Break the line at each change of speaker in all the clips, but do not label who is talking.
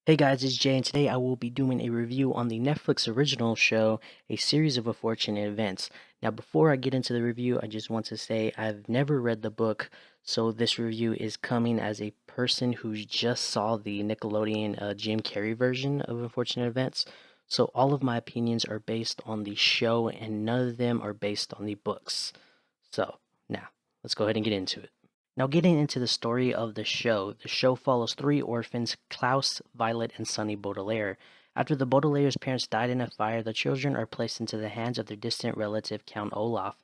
Hey guys, it's Jay, and today I will be doing a review on the Netflix original show, A Series of Unfortunate Events. Now, before I get into the review, I just want to say I've never read the book, so this review is coming as a person who just saw the Nickelodeon Jim Carrey version of Unfortunate Events. So all of my opinions are based on the show, and none of them are based on the books. So, now, let's go ahead and get into it. Now, getting into the show follows three orphans, Klaus, Violet, and Sonny Baudelaire. After the Baudelaire's parents died in a fire, the children are placed into the hands of their distant relative, Count Olaf.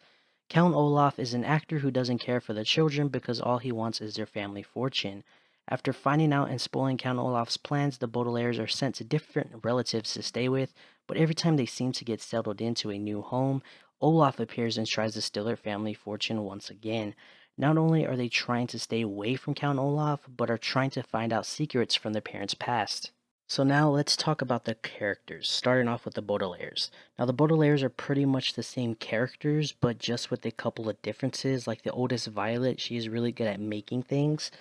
Count Olaf is an actor who doesn't care for the children because all he wants is their family fortune. After finding out and spoiling Count Olaf's plans, the Baudelaires are sent to different relatives to stay with, but every time they seem to get settled into a new home, Olaf appears and tries to steal their family fortune once again. Not only are they trying to stay away from Count Olaf, but are trying to find out secrets from their parents' past. So now let's talk about the characters, starting off with the Baudelaires. Now the Baudelaires are pretty much the same characters, but just with a couple of differences. Like the oldest Violet, she is really good at making things.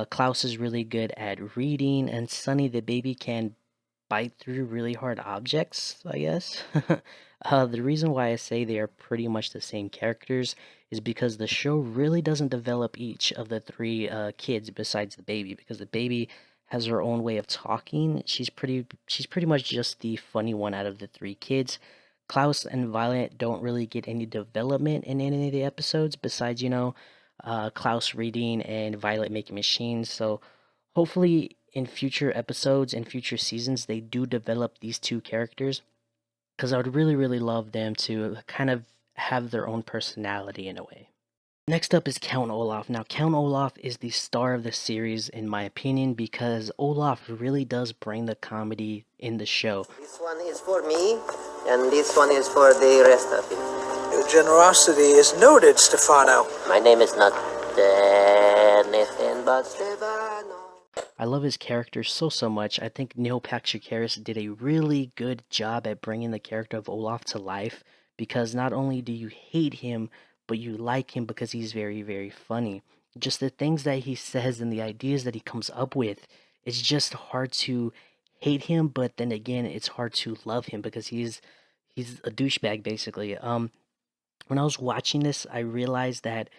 Klaus is really good at reading, and Sonny the baby can bite through really hard objects, I guess. The reason why I say they are pretty much the same characters is because the show really doesn't develop each of the three kids besides the baby, because the baby has her own way of talking. She's pretty much just the funny one out of the three kids. Klaus and Violet don't really get any development in any of the episodes besides, Klaus reading and Violet making machines. So hopefully in future episodes and future seasons they do develop these two characters, because I would really, really love them to kind of have their own personality in a way. Next up is Count Olaf. Now, Count Olaf is the star of the series, in my opinion, because Olaf really does bring the comedy in the show.
This one is for me, and this one is for the rest of you.
Your generosity is noted, Stefano.
My name is not anything but Stefano.
I love his character so much. I think Neil Patrick Harris did a really good job at bringing the character of Olaf to life, because not only do you hate him, but you like him because he's very, very funny. Just the things that he says and the ideas that he comes up with, it's just hard to hate him, but then again, it's hard to love him because he's a douchebag basically. When I was watching this, I realized that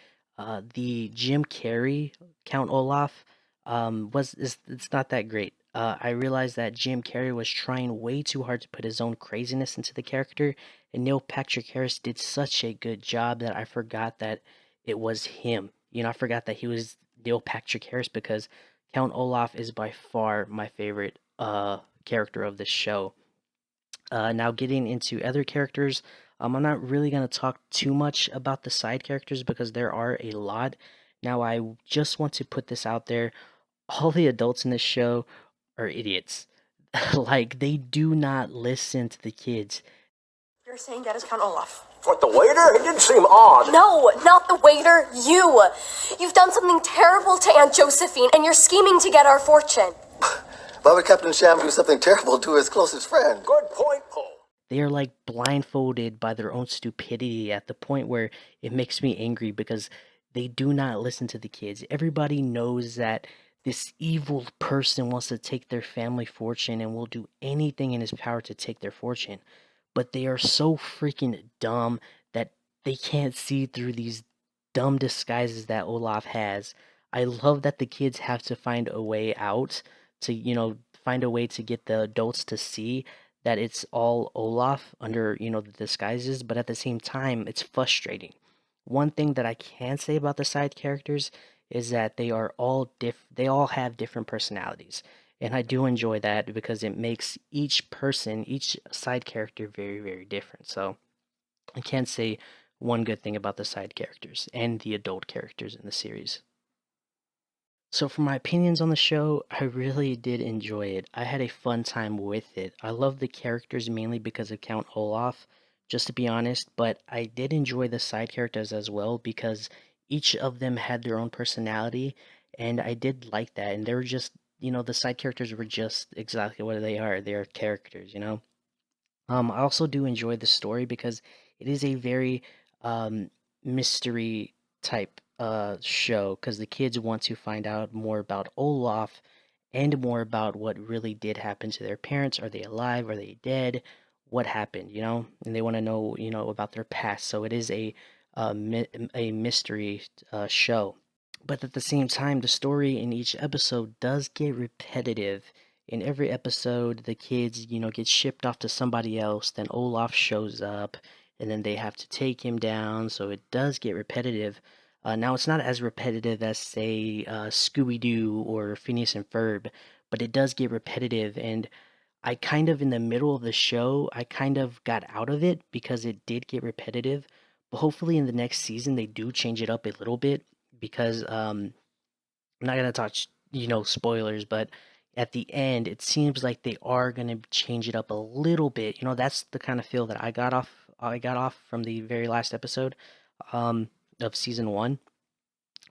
the Jim Carrey Count Olaf it's not that great. I realized that Jim Carrey was trying way too hard to put his own craziness into the character, and Neil Patrick Harris did such a good job that I forgot that it was him. I forgot that he was Neil Patrick Harris, because Count Olaf is by far my favorite character of the show. Now, getting into other characters, I'm not really going to talk too much about the side characters because there are a lot. Now, just want to put this out there. All the adults in this show are idiots. Like, they do not listen to the kids.
You're saying that is Count Olaf.
What, the waiter? It didn't seem odd.
No, not the waiter, you. You've done something terrible to Aunt Josephine, and you're scheming to get our fortune.
Why would Captain Sham do something terrible to his closest friend?
Good point, Paul.
They are like blindfolded by their own stupidity at the point where it makes me angry, because they do not listen to the kids. Everybody knows that this evil person wants to take their family fortune and will do anything in his power to take their fortune. But they are so freaking dumb that they can't see through these dumb disguises that Olaf has. I love that the kids have to find a way out to, find a way to get the adults to see that it's all Olaf under, the disguises, but at the same time, it's frustrating. One thing that I can say about the side characters is that they all have different personalities. And I do enjoy that because it makes each person, each side character very, very different. So I can't say one good thing about the side characters and the adult characters in the series. So for my opinions on the show, I really did enjoy it. I had a fun time with it. I love the characters mainly because of Count Olaf, just to be honest, but I did enjoy the side characters as well because each of them had their own personality, and I did like that. And they were just, the side characters were just exactly what they are. They are characters. I also do enjoy the story because it is a very mystery type show, because the kids want to find out more about Olaf, and more about what really did happen to their parents. Are they alive? Are they dead? What happened, and they want to know, about their past. So it is a mystery show. But at the same time, the story in each episode does get repetitive. In every episode, the kids, get shipped off to somebody else. Then Olaf shows up, and then they have to take him down. So it does get repetitive. Now, it's not as repetitive as, say, Scooby Doo or Phineas and Ferb, but it does get repetitive. And I kind of, in the middle of the show, I kind of got out of it because it did get repetitive. But hopefully, in the next season, they do change it up a little bit because I'm not gonna touch, spoilers, but at the end, it seems like they are gonna change it up a little bit. That's the kind of feel that I got off from the very last episode of season one.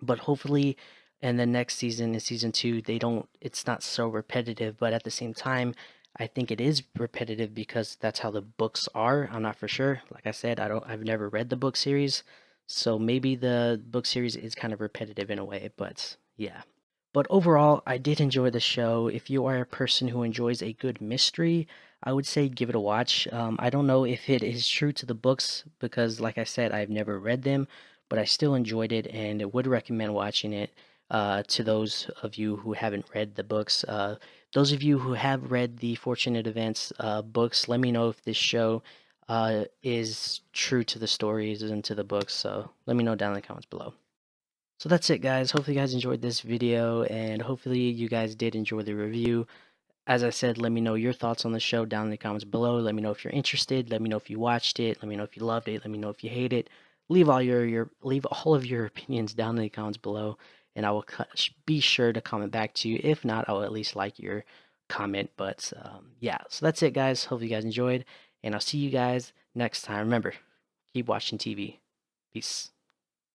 But hopefully, in the next season, in season two, they don't. It's not so repetitive. But at the same time, I think it is repetitive because that's how the books are. I'm not for sure. Like I said, I've never read the book series, so maybe the book series is kind of repetitive in a way. But yeah. But overall, I did enjoy the show. If you are a person who enjoys a good mystery, I would say give it a watch. I don't know if it is true to the books because, like I said, I've never read them, but I still enjoyed it and would recommend watching it to those of you who haven't read the books. Those of you who have read the Fortunate Events books, let me know if this show is true to the stories and to the books. So let me know down in the comments below. So that's it, guys. Hopefully you guys enjoyed this video, and hopefully you guys did enjoy the review. As I said, let me know your thoughts on the show down in the comments below. Let me know if you're interested. Let me know if you watched it. Let me know if you loved it. Let me know if you hate it. Leave all of your opinions down in the comments below, and I will be sure to comment back to you. If not, I will at least like your comment. But yeah, so that's it, guys. Hope you guys enjoyed, and I'll see you guys next time. Remember, keep watching TV. Peace.